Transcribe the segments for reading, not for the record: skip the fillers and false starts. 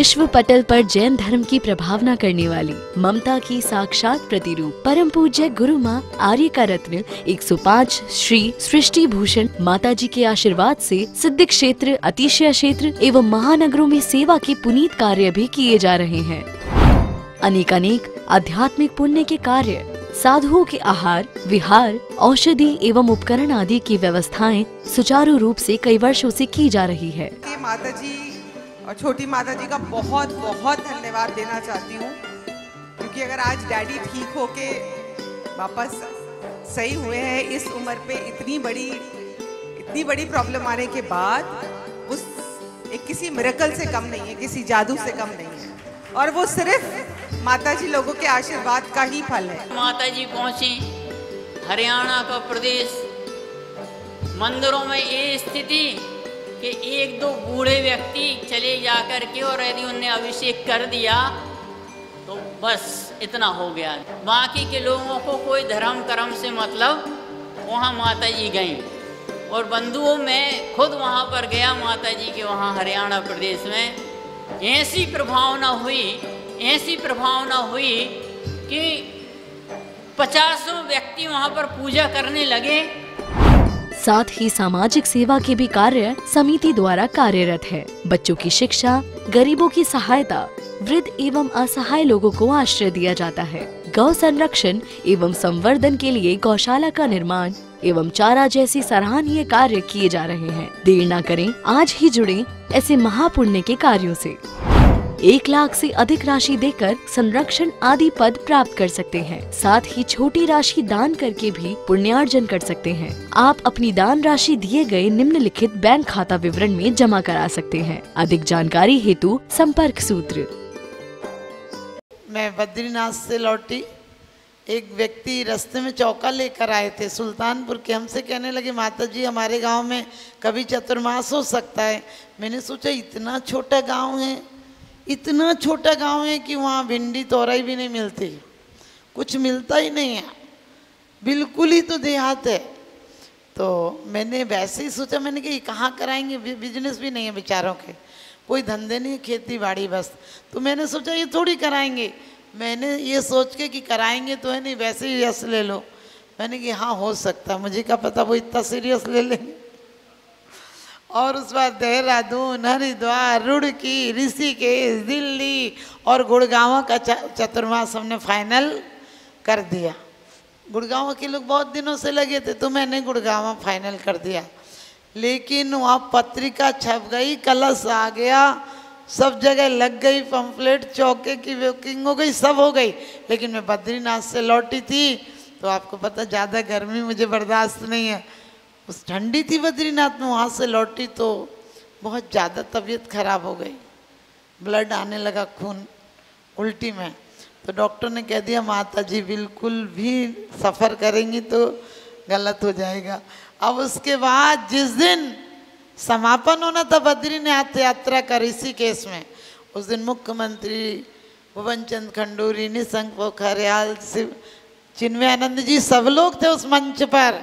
विश्व पटल पर जैन धर्म की प्रभावना करने वाली ममता की साक्षात प्रतिरूप परम पूज्य गुरु माँ आर्य का रत्न 105 श्री सृष्टि भूषण माता जी के आशीर्वाद से सिद्ध क्षेत्र, अतिशय क्षेत्र एवं महानगरों में सेवा के पुनीत कार्य भी किए जा रहे हैं। अनेकानेक आध्यात्मिक पुण्य के कार्य, साधुओं के आहार, विहार, औषधि एवं उपकरण आदि की व्यवस्थाएं सुचारू रूप से कई वर्षों से की जा रही है। माता जी और छोटी माता जी का बहुत बहुत धन्यवाद देना चाहती हूँ, क्योंकि अगर आज डैडी ठीक होके वापस सही हुए हैं इस उम्र पे, इतनी बड़ी प्रॉब्लम आने के बाद, उस एक किसी मिरेकल से कम नहीं है, किसी जादू से कम नहीं है, और वो सिर्फ माता जी लोगों के आशीर्वाद का ही फल है। माता जी पहुंची हरियाणा का प्रदेश, मंदिरों में ये स्थिति कि एक दो बूढ़े व्यक्ति चले जा कर के और यदि उनने अभिषेक कर दिया तो बस इतना हो गया, बाकी के लोगों को कोई धर्म कर्म से मतलब। वहाँ माता जी गईं और बंधुओं में खुद वहाँ पर गया माता जी के वहाँ हरियाणा प्रदेश में। ऐसी प्रभावना हुई कि 50 व्यक्ति वहाँ पर पूजा करने लगे। साथ ही सामाजिक सेवा के भी कार्य समिति द्वारा कार्यरत है। बच्चों की शिक्षा, गरीबों की सहायता, वृद्ध एवं असहाय लोगों को आश्रय दिया जाता है। गौ संरक्षण एवं संवर्धन के लिए गौशाला का निर्माण एवं चारा जैसी सराहनीय कार्य किए जा रहे हैं। देर न करें, आज ही जुड़ें ऐसे महापुण्य के कार्यों से। 1 लाख से अधिक राशि देकर संरक्षण आदि पद प्राप्त कर सकते हैं। साथ ही छोटी राशि दान करके भी पुण्यार्जन कर सकते हैं। आप अपनी दान राशि दिए गए निम्नलिखित बैंक खाता विवरण में जमा करा सकते हैं। अधिक जानकारी हेतु संपर्क सूत्र। मैं बद्रीनाथ से लौटी, एक व्यक्ति रास्ते में चौका लेकर आए थे सुल्तानपुर के। हमसे कहने लगे माता जी हमारे गाँव में कभी चतुर्मास हो सकता है। मैंने सोचा इतना छोटा गाँव है कि वहाँ भिंडी तोरई भी नहीं मिलती, कुछ मिलता ही नहीं है, बिल्कुल ही तो देहात है। तो मैंने वैसे ही सोचा, मैंने कि कहाँ कराएंगे, बिजनेस भी नहीं है बेचारों के, कोई धंधे नहीं, खेती बाड़ी बस। तो मैंने सोचा ये थोड़ी कराएंगे, मैंने ये सोच के कि कराएंगे तो है नहीं, वैसे ही यस ले लो। मैंने कि हाँ हो सकता, मुझे क्या पता वो इतना सीरियस ले लेंगे। और उस बार देहरादून, हरिद्वार, रुड़की, ऋषिकेश, दिल्ली और गुड़गांव का चतुर्मास हमने फाइनल कर दिया। गुड़गांव के लोग बहुत दिनों से लगे थे, तो मैंने गुड़गांव फाइनल कर दिया। लेकिन वहाँ पत्रिका छप गई, कलश आ गया, सब जगह लग गई पंफलेट, चौके की बुकिंग हो गई, सब हो गई। लेकिन मैं बद्रीनाथ से लौटी थी, तो आपको पता ज़्यादा गर्मी मुझे बर्दाश्त नहीं है, उस ठंडी थी बद्रीनाथ में, वहाँ से लौटी तो बहुत ज़्यादा तबीयत खराब हो गई, ब्लड आने लगा, खून, उल्टी में। तो डॉक्टर ने कह दिया माता जी बिल्कुल भी सफ़र करेंगी तो गलत हो जाएगा। अब उसके बाद जिस दिन समापन होना था बद्रीनाथ यात्रा का ऋषिकेश में, उस दिन मुख्यमंत्री भुवन चंद खंडूरी, निशंक पोखरियाल, चिन्मयानंद जी, सब लोग थे उस मंच पर।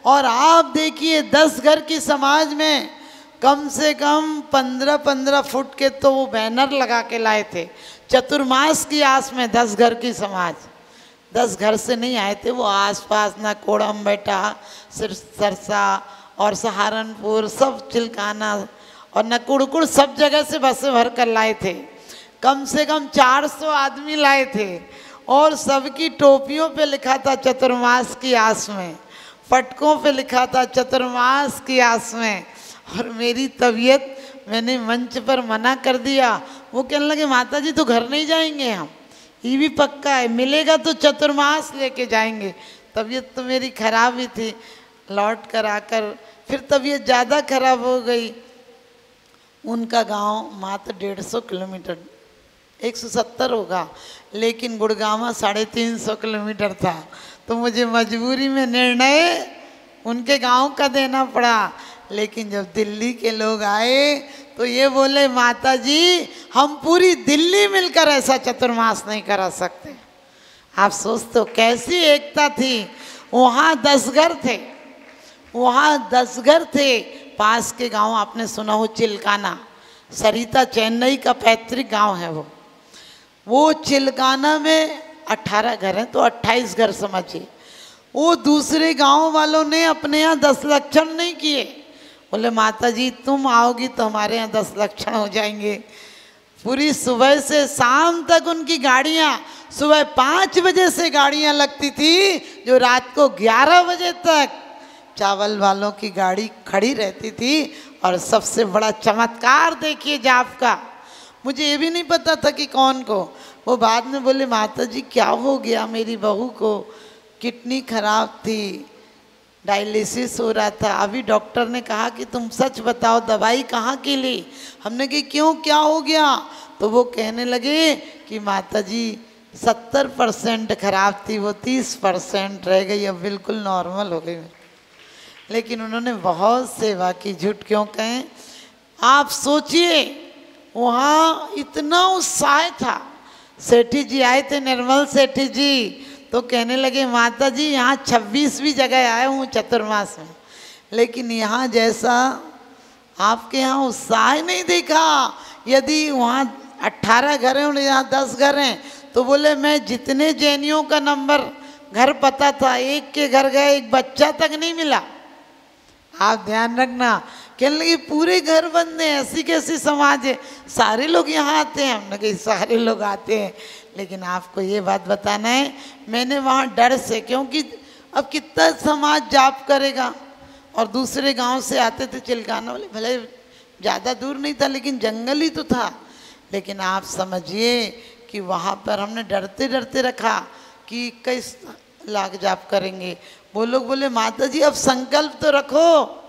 और आप देखिए 10 घर की समाज में कम से कम 15-15 फुट के तो वो बैनर लगा के लाए थे। चतुर्मास की आस में 10 घर की समाज, 10 घर से नहीं आए थे वो, आसपास ना कोड़म बेटा, सरसा और सहारनपुर, सब चिल्काना और नकुड़कुड़, सब जगह से बसें भर कर लाए थे। कम से कम 400 आदमी लाए थे और सबकी टोपियों पे लिखा था चतुर्मास की आस में, पटकों पे लिखा था चतुर्मास की आस में। और मेरी तबीयत, मैंने मंच पर मना कर दिया। वो कहने लगे माता जी तो घर नहीं जाएंगे हम, ये भी पक्का है, मिलेगा तो चतुर्मास लेके जाएंगे। तबीयत तो मेरी खराब ही थी, लौट कर आकर फिर तबीयत ज़्यादा खराब हो गई। उनका गांव मात्र 150 किलोमीटर, 170 होगा, लेकिन गुड़गांव 350 किलोमीटर था। तो मुझे मजबूरी में निर्णय उनके गांव का देना पड़ा। लेकिन जब दिल्ली के लोग आए तो ये बोले माता जी हम पूरी दिल्ली मिलकर ऐसा चतुर्मास नहीं करा सकते। आप सोचते हो कैसी एकता थी। वहाँ 10 घर थे, वहाँ 10 घर थे। पास के गांव आपने सुना हो चिल्काना, सरिता चेन्नई का पैतृक गांव है वो चिलकाना में 18 घर हैं तो 28 घर समझिए। वो दूसरे गांव वालों ने अपने यहाँ 10 लक्षण नहीं किए, बोले माता जी तुम आओगी तो हमारे यहाँ 10 लक्षण हो जाएंगे। पूरी सुबह से शाम तक उनकी गाड़ियाँ, सुबह 5 बजे से गाड़ियाँ लगती थी जो रात को 11 बजे तक चावल वालों की गाड़ी खड़ी रहती थी। और सबसे बड़ा चमत्कार देखिए जाप का, मुझे ये भी नहीं पता था कि कौन को, वो बाद में बोले माता जी क्या हो गया, मेरी बहू को किडनी खराब थी, डायलिसिस हो रहा था, अभी डॉक्टर ने कहा कि तुम सच बताओ दवाई कहाँ की ली। हमने कहा क्यों क्या हो गया, तो वो कहने लगे कि माता जी 70% खराब थी, वो 30% रह गई, अब बिल्कुल नॉर्मल हो गई। लेकिन उन्होंने बहुत सेवा की, झूठ क्यों कहें। आप सोचिए वहाँ इतना उत्साह था। सेठी जी आए थे, निर्मल सेठी जी, तो कहने लगे माता जी यहाँ 26वीं जगह आया हूँ चतुर्मास में, लेकिन यहाँ जैसा आपके यहाँ उत्साह नहीं देखा। यदि वहाँ 18 घर हैं और यहाँ 10 घर हैं, तो बोले मैं जितने जैनियों का नंबर घर पता था, एक के घर गए, एक बच्चा तक नहीं मिला। आप ध्यान रखना। कहने लगे पूरे घर बंद हैं, ऐसी कैसी समाज है, सारे लोग यहाँ आते हैं। हमने कहा सारे लोग आते हैं, लेकिन आपको ये बात बताना है, मैंने वहाँ डर से, क्योंकि अब कितना समाज जाप करेगा, और दूसरे गांव से आते थे चिलकाना वाले, भले ज़्यादा दूर नहीं था लेकिन जंगल ही तो था। लेकिन आप समझिए कि वहाँ पर हमने डरते डरते रखा कि 21 लाख जाप करेंगे। वो लोग बोले माता जी अब संकल्प तो रखो,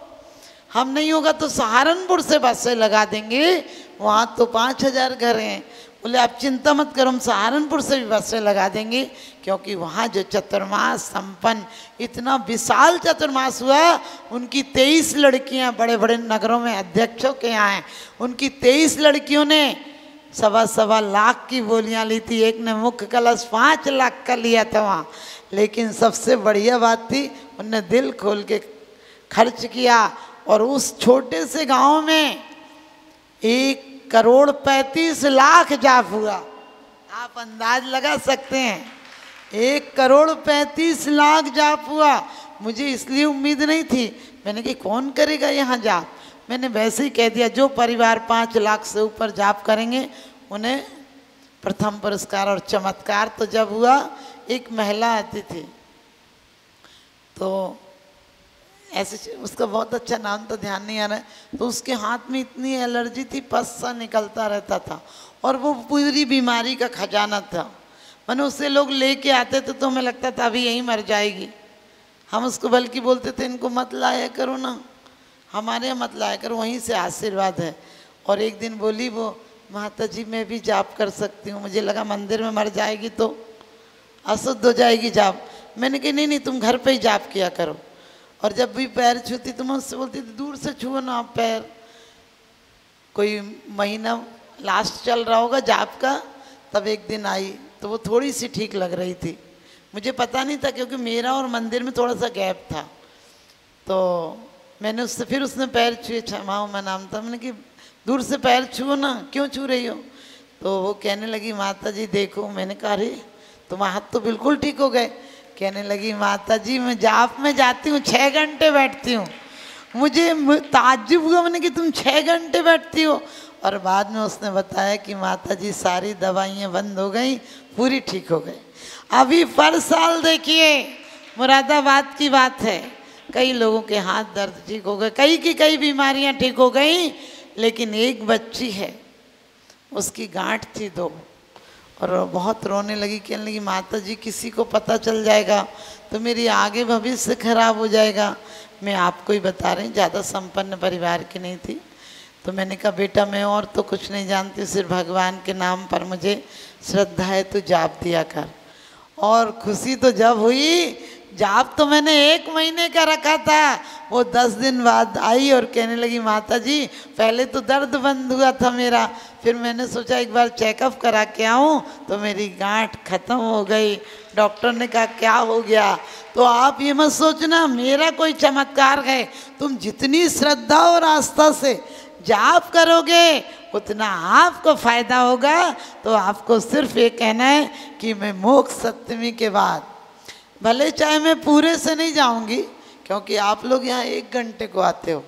हम नहीं होगा तो सहारनपुर से बसें लगा देंगे, वहाँ तो 5000 घर हैं। बोले आप चिंता मत करो, हम सहारनपुर से भी बसें लगा देंगे, क्योंकि वहाँ जो चतुर्मास संपन्न, इतना विशाल चतुर्मास हुआ। उनकी 23 लड़कियाँ बड़े बड़े नगरों में अध्यक्षों के यहाँ हैं, उनकी 23 लड़कियों ने 1.25 लाख की बोलियाँ ली थी, एक ने मुख्य कलश 5 लाख का लिया था वहाँ। लेकिन सबसे बढ़िया बात थी उनने दिल खोल के खर्च किया, और उस छोटे से गांव में 1,35,00,000 जाप हुआ। आप अंदाज लगा सकते हैं, 1,35,00,000 जाप हुआ। मुझे इसलिए उम्मीद नहीं थी, मैंने कहा कौन करेगा यहाँ जाप। मैंने वैसे ही कह दिया जो परिवार 5 लाख से ऊपर जाप करेंगे उन्हें प्रथम पुरस्कार। और चमत्कार तो जब हुआ, एक महिला आती थी, तो ऐसे उसका बहुत अच्छा नाम तो ध्यान नहीं आ रहा है, तो उसके हाथ में इतनी एलर्जी थी, पस सा निकलता रहता था, और वो पूरी बीमारी का खजाना था। मैंने उससे लोग लेके आते थे तो हमें लगता था अभी यहीं मर जाएगी। हम उसको बल्कि बोलते थे इनको मत लाया करो ना, हमारे यहाँ मत लाया करो, वहीं से आशीर्वाद है। और एक दिन बोली वो माता जी मैं भी जाप कर सकती हूँ, मुझे लगा मंदिर में मर जाएगी तो अशुद्ध हो जाएगी जाप। मैंने कहा नहीं नहीं तुम घर पे ही जाप किया करो। और जब भी पैर छूती तो मैं उससे बोलती थी दूर से छुओ ना आप पैर। कोई महीना लास्ट चल रहा होगा जाप का, तब एक दिन आई तो वो थोड़ी सी ठीक लग रही थी। मुझे पता नहीं था क्योंकि मेरा और मंदिर में थोड़ा सा गैप था। तो मैंने उससे फिर उसने पैर छुए, क्षमा मैं नाम था, मैंने कि दूर से पैर छुओ ना, क्यों छू रही हो। तो वो कहने लगी माता जी देखो। मैंने कहा अरे तुम्हारे हाथ तो बिल्कुल ठीक हो गए। कहने लगी माता जी मैं जाप में जाती हूँ 6 घंटे बैठती हूँ। मुझे ताज्जुब हुआ, मैंने कि तुम 6 घंटे बैठती हो। और बाद में उसने बताया कि माता जी सारी दवाइयाँ बंद हो गई, पूरी ठीक हो गई। अभी पर साल देखिए मुरादाबाद की बात है, कई लोगों के हाथ दर्द ठीक हो गए, कई की कई बीमारियाँ ठीक हो गई। लेकिन एक बच्ची है उसकी गांठ थी 2 और बहुत रोने लगी, कहने लगी माता जी किसी को पता चल जाएगा तो मेरी आगे भविष्य खराब हो जाएगा। मैं आपको ही बता रही, ज़्यादा संपन्न परिवार की नहीं थी। तो मैंने कहा बेटा मैं और तो कुछ नहीं जानती, सिर्फ भगवान के नाम पर मुझे श्रद्धा है, तू जाप दिया कर। और खुशी तो जब हुई, जाप तो मैंने 1 महीने का रखा था, वो 10 दिन बाद आई और कहने लगी माता जी पहले तो दर्द बंद हुआ था मेरा, फिर मैंने सोचा एक बार चेकअप करा के आऊँ तो मेरी गांठ खत्म हो गई। डॉक्टर ने कहा क्या हो गया। तो आप ये मत सोचना मेरा कोई चमत्कार है, तुम जितनी श्रद्धा और आस्था से जाप करोगे उतना आपको फायदा होगा। तो आपको सिर्फ ये कहना है कि मैं मोक्ष सप्तमी के बाद, भले चाहे मैं पूरे से नहीं जाऊंगी, क्योंकि आप लोग यहाँ 1 घंटे को आते हो,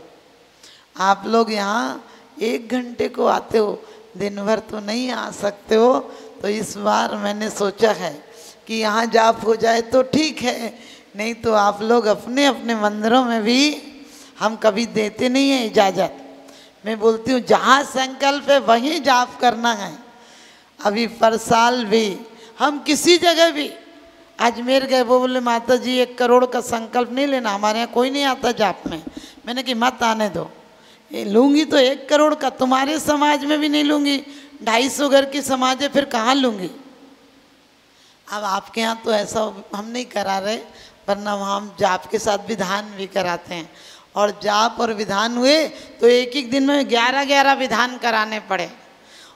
आप लोग यहाँ 1 घंटे को आते हो, दिन भर तो नहीं आ सकते हो। तो इस बार मैंने सोचा है कि यहाँ जाप हो जाए तो ठीक है, नहीं तो आप लोग अपने अपने मंदिरों में भी, हम कभी देते नहीं है इजाज़त, मैं बोलती हूँ जहाँ संकल्प है वहीं जाप करना है। अभी पर साल भी हम किसी जगह भी, अजमेर गए, वो बोले माता जी 1 करोड़ का संकल्प नहीं लेना, हमारे यहाँ कोई नहीं आता जाप में। मैंने कि मत आने दो, ये लूँगी तो 1 करोड़ का, तुम्हारे समाज में भी नहीं लूँगी, 250 घर की समाज है, फिर कहाँ लूँगी। अब आपके यहाँ तो ऐसा हम नहीं करा रहे, वरना वहाँ हम जाप के साथ विधान भी कराते हैं, और जाप और विधान हुए तो एक एक दिन में 11-11 विधान कराने पड़े।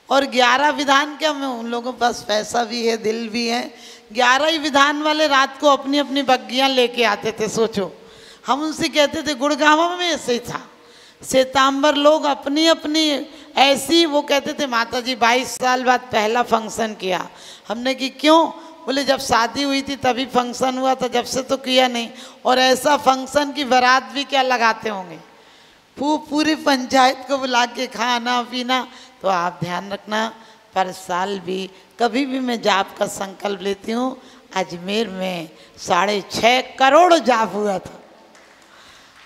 और 11 विधान क्या, मैं उन लोगों के पास पैसा भी है, दिल भी है, 11 ही विधान वाले रात को अपनी अपनी बग्गियाँ लेके आते थे। सोचो, हम उनसे कहते थे, गुड़गांव में ऐसे ही था, श्वेतांबर लोग अपनी अपनी ऐसी, वो कहते थे माता जी 22 साल बाद पहला फंक्शन किया। हमने कि क्यों? बोले जब शादी हुई थी तभी फंक्शन हुआ था, जब से तो किया नहीं। और ऐसा फंक्शन की बारात भी क्या लगाते होंगे, पूरी पंचायत को बुला के खाना पीना। तो आप ध्यान रखना, पर साल भी कभी भी मैं जाप का संकल्प लेती हूँ। अजमेर में 6.5 करोड़ जाप हुआ था,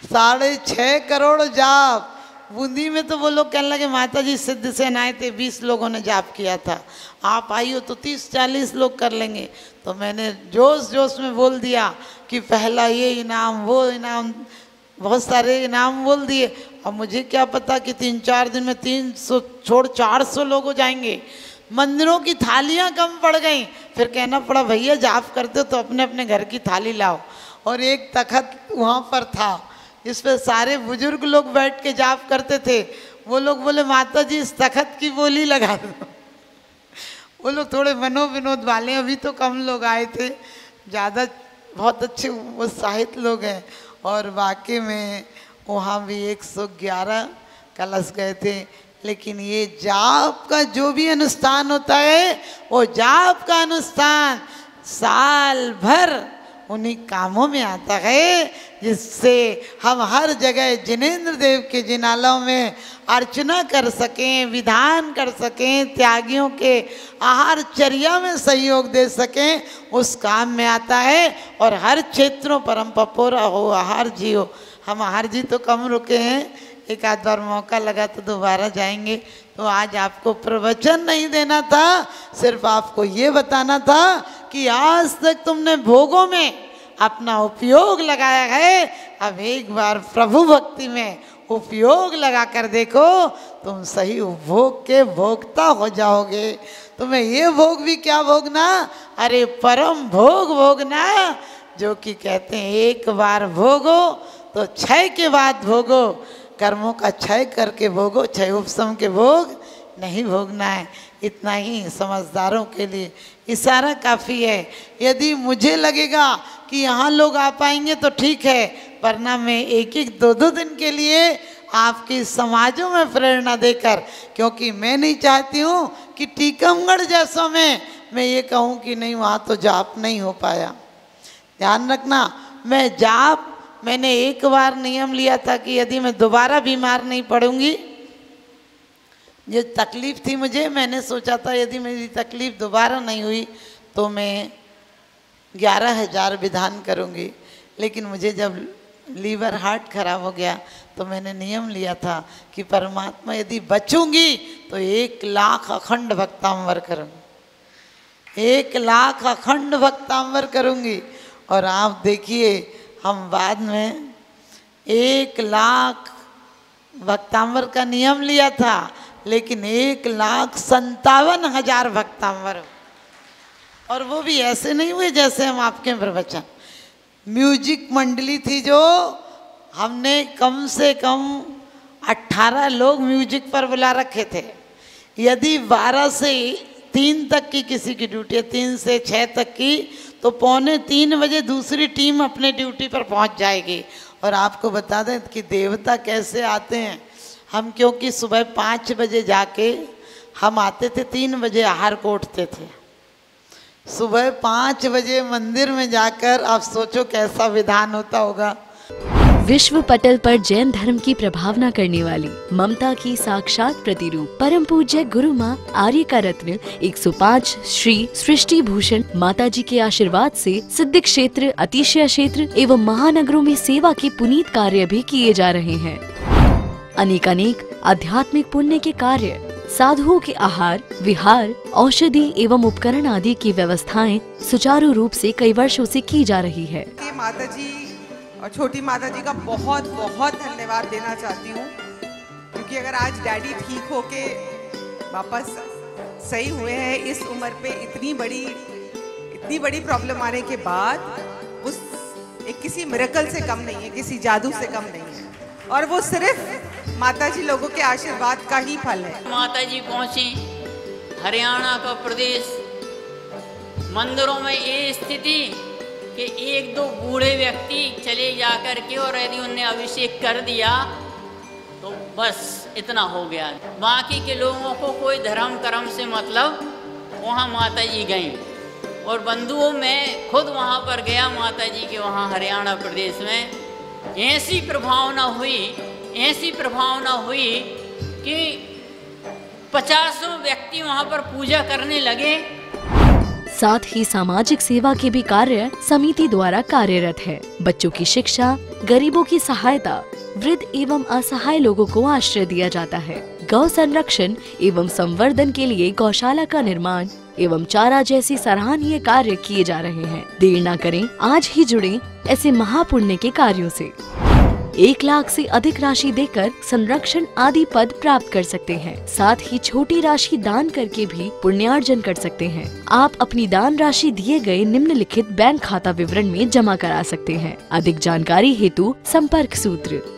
6.5 करोड़ जाप। बूंदी में तो वो लोग कहने लगे माता जी सिद्ध सेन आए थे, 20 लोगों ने जाप किया था, आप आई हो तो 30-40 लोग कर लेंगे। तो मैंने जोश जोश में बोल दिया कि पहला ये इनाम, वो इनाम, बहुत सारे इनाम बोल दिए। और मुझे क्या पता कि 3-4 दिन में 300 छोड़ 400 लोग हो जाएंगे। मंदिरों की थालियाँ कम पड़ गई, फिर कहना पड़ा भैया जाप करते हो तो अपने अपने घर की थाली लाओ। और एक तखत वहाँ पर था, इस पर सारे बुजुर्ग लोग बैठ के जाप करते थे। वो लोग बोले माता जी इस तखत की बोली लगा दो। वो लोग थोड़े मनोविनोद वाले, अभी तो कम लोग आए थे, ज़्यादा बहुत अच्छे उत्साहित लोग हैं। और वाकई में वहाँ भी 111 कलश गए थे। लेकिन ये जाप का जो भी अनुष्ठान होता है, वो जाप का अनुष्ठान साल भर उन्हीं कामों में आता है, जिससे हम हर जगह जिनेंद्र देव के जिनालों में अर्चना कर सकें, विधान कर सकें, त्यागियों के आहार चर्या में सहयोग दे सकें, उस काम में आता है। और हर क्षेत्रों पर हम पपोरा हो, आहार जी हो, हम आहार जी तो कम रुके हैं, एक आध बार मौका लगा तो दोबारा जाएंगे। तो आज आपको प्रवचन नहीं देना था, सिर्फ आपको ये बताना था कि आज तक तुमने भोगों में अपना उपयोग लगाया है, अब एक बार प्रभु भक्ति में उपयोग लगा कर देखो, तुम सही उपभोग के भोगता हो जाओगे। तुम्हें ये भोग भी क्या भोगना, अरे परम भोग भोगना, जो कि कहते हैं एक बार भोगो तो क्षय के बाद भोगो, कर्मों का क्षय करके भोगो, क्षय उपशम के भोग नहीं भोगना है। इतना ही समझदारों के लिए इशारा काफ़ी है। यदि मुझे लगेगा कि यहाँ लोग आ पाएंगे तो ठीक है, वरना मैं 1-1, 2-2 दिन के लिए आपकी समाजों में प्रेरणा देकर, क्योंकि मैं नहीं चाहती हूँ कि टीकमगढ़ जैसों में मैं ये कहूँ कि नहीं वहाँ तो जाप नहीं हो पाया। ध्यान रखना, मैं जाप, मैंने एक बार नियम लिया था कि यदि मैं दोबारा बीमार नहीं पड़ूंगी, ये तकलीफ़ थी मुझे, मैंने सोचा था यदि मेरी तकलीफ़ दोबारा नहीं हुई तो मैं 11,000 विधान करूंगी। लेकिन मुझे जब लीवर हार्ट खराब हो गया तो मैंने नियम लिया था कि परमात्मा यदि बचूंगी तो 1 लाख अखंड भक्तांवर करूँगी, 1 लाख अखंड भक्तांवर करूँगी। और आप देखिए, हम बाद में 1 लाख भक्तांवर का नियम लिया था, लेकिन 1,57,000 भक्तांवर, और वो भी ऐसे नहीं हुए जैसे हम आपके प्रवचन। म्यूजिक मंडली थी जो हमने कम से कम 18 लोग म्यूजिक पर बुला रखे थे। यदि 12 से 3 तक की किसी की ड्यूटी है, 3 से 6 तक की, तो 2:45 बजे दूसरी टीम अपने ड्यूटी पर पहुंच जाएगी। और आपको बता दें कि देवता कैसे आते हैं, हम क्योंकि सुबह 5 बजे जाके हम आते थे, 3 बजे आहार को उठते थे। सुबह 5 बजे मंदिर में जाकर आप सोचो कैसा विधान होता होगा। विश्व पटल पर जैन धर्म की प्रभावना करने वाली ममता की साक्षात प्रतिरूप परम पूज्य गुरु माँ आर्य का रत्न 105 श्री सृष्टि भूषण माता जी के आशीर्वाद से सिद्ध क्षेत्र, अतिशय क्षेत्र एवं महानगरों में सेवा के पुनीत कार्य भी किए जा रहे हैं। अनेकानेक आध्यात्मिक पुण्य के कार्य, साधुओं के आहार, विहार, औषधि एवं उपकरण आदि की व्यवस्थाएं सुचारू रूप से कई वर्षों से की जा रही है। माता जी और छोटी माता जी का बहुत बहुत धन्यवाद देना चाहती हूँ, क्योंकि अगर आज डैडी ठीक होके वापस सही हुए हैं इस उम्र पे, इतनी बड़ी प्रॉब्लम आने के बाद, उस एक किसी मिरेकल से कम नहीं है, किसी जादू से कम नहीं है, और वो सिर्फ माता जी लोगों के आशीर्वाद का ही फल है। माता जी पहुंची हरियाणा का प्रदेश, मंदिरों में ये स्थिति कि 1-2 बूढ़े व्यक्ति चले जा कर के और यदि उनने अभिषेक कर दिया तो बस इतना हो गया, बाकी के लोगों को कोई धर्म कर्म से मतलब। वहाँ माता जी गई और बंधुओं में खुद वहाँ पर गया माता जी के वहाँ हरियाणा प्रदेश में। ऐसी प्रभावना हुई कि 50 व्यक्ति वहाँ पर पूजा करने लगे। साथ ही सामाजिक सेवा के भी कार्य समिति द्वारा कार्यरत है। बच्चों की शिक्षा, गरीबों की सहायता, वृद्ध एवं असहाय लोगों को आश्रय दिया जाता है। गौ संरक्षण एवं संवर्धन के लिए गौशाला का निर्माण एवं चारा जैसी सराहनीय कार्य किए जा रहे हैं। देर न करें, आज ही जुड़ें ऐसे महापुण्य के कार्यों से। 1 लाख से अधिक राशि देकर संरक्षण आदि पद प्राप्त कर सकते हैं। साथ ही छोटी राशि दान करके भी पुण्यार्जन कर सकते हैं। आप अपनी दान राशि दिए गए निम्नलिखित बैंक खाता विवरण में जमा करा सकते हैं। अधिक जानकारी हेतु संपर्क सूत्र